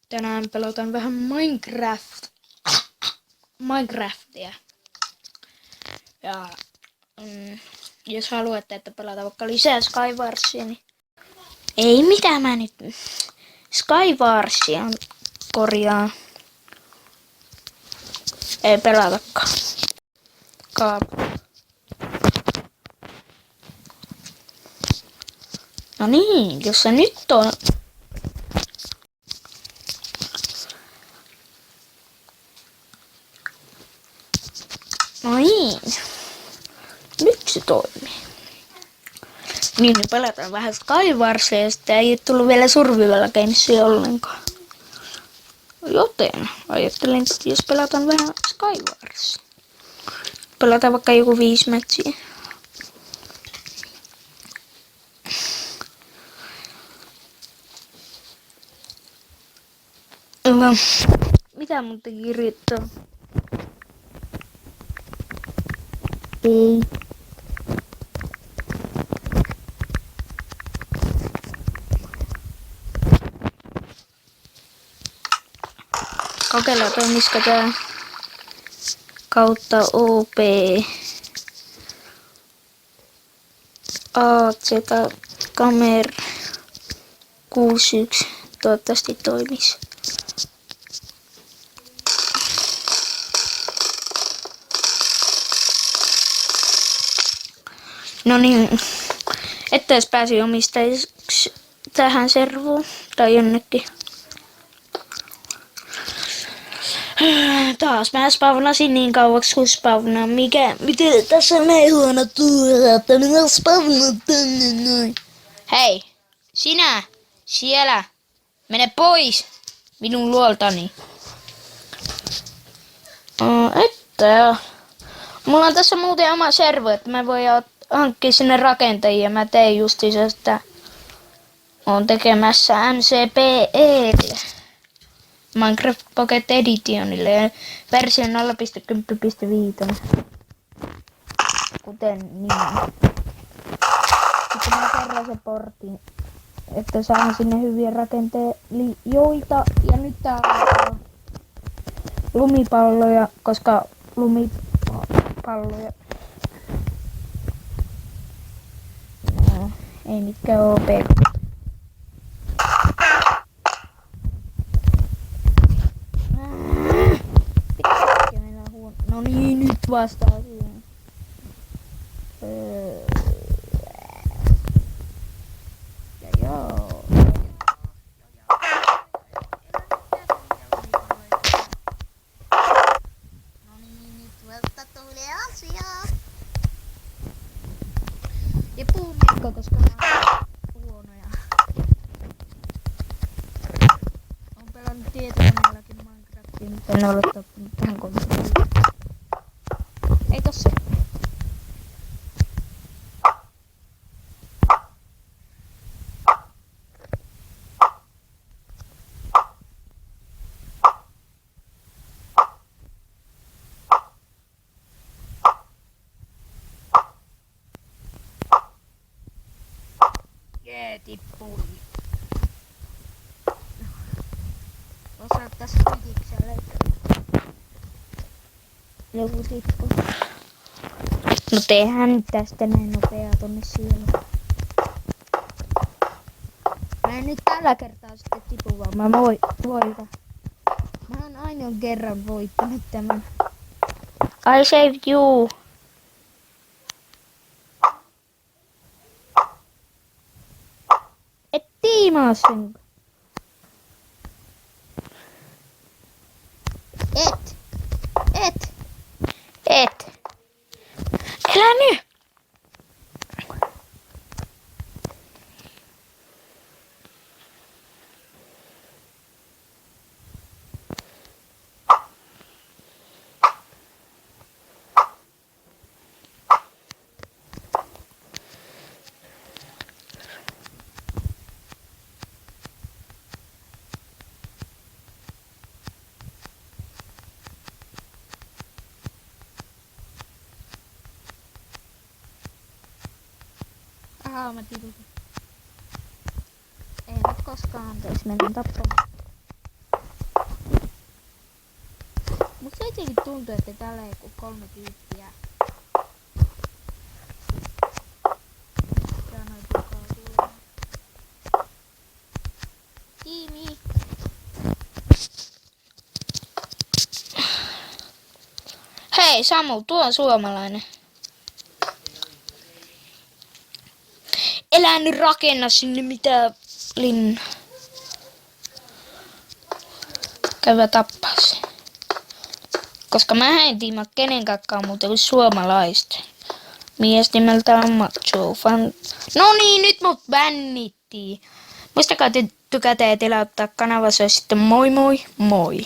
Tänään pelotan vähän Minecraftia. Ja jos haluatte, että pelataan vaikka lisää Skywarsia, niin ei mitään mä nyt Skywarsia korjaa. Ei pelatakaan. No niin, jos se nyt on. No niin. Nyt se toimii. Niin, pelataan vähän Skywarsia ja sitten ei tullut vielä Survival Gamesia ollenkaan. Joten ajattelin, että jos pelataan vähän Skywarsia. Pelataan vaikka joku 5 matchia. No, mitä mun teki kirjoittaa? Ei. Kokeillaan toimisiko tää kautta OP AZ Kamer 61. Toivottavasti toimisi. No niin, että jos pääsi omistajiksi tähän servuun tai jonnekin. Taas mä spavnasin niin kauaksi kun spavnaan. Miten tässä on näin huono tuura, että minä spavnaan tänne noin. Hei, sinä siellä, mene pois minun luoltani. Mulla on tässä muuten oma servu, että mä voin hankkia sinne rakentajia. Mä tein justiinsa sitä. Oon tekemässä MCPE Minecraft Pocket Editionille ja versio 0.10.5. Kuten niin. Sitten mä kerran se portin, että saan sinne hyviä rakenteilijoita. Ja nyt tää on lumipalloja, koska lumipalloja. No, ei mitkään OP. No niin, nyt vastaa siihen. Joo. No niin, nyt vasta tulee asiaa. Ja puumikko, koska mä oon huonoja. Oon pelannut tietokoneellakin Minecraftia, mutta en ole tottunut tähän konsolille. Ei tossa. Jee, tippui. Osattais pikikselle. Joku tippu. No tehdään nyt tästä näin nopeaa tonne siellä. Mä en nyt tällä kertaa sitten tipu, vaan mä voitan. Mä oon ainoan kerran voittanut tämän. I saved you. Et tiimaa sen. Et. Älä nyt! Aha, mä tiputin. koskaan anteeksi mennä tappamaan. Musta jotenkin tuntuu, että täällä ei ole 3 tyyppiä. Tää noin tukaa tulee. Tiimi! Hei Samu, tuo on suomalainen. Elä nyt rakenna sinne mitään linnaa. Käydä tappaa se. Koska mä en tiedä kenenkään muuten kuin suomalaista. Mies nimeltään Macho Fan. No niin, nyt mut bännittiin. Muistakaa tykätä ja tilauttaa kanavassa sitten moi moi moi.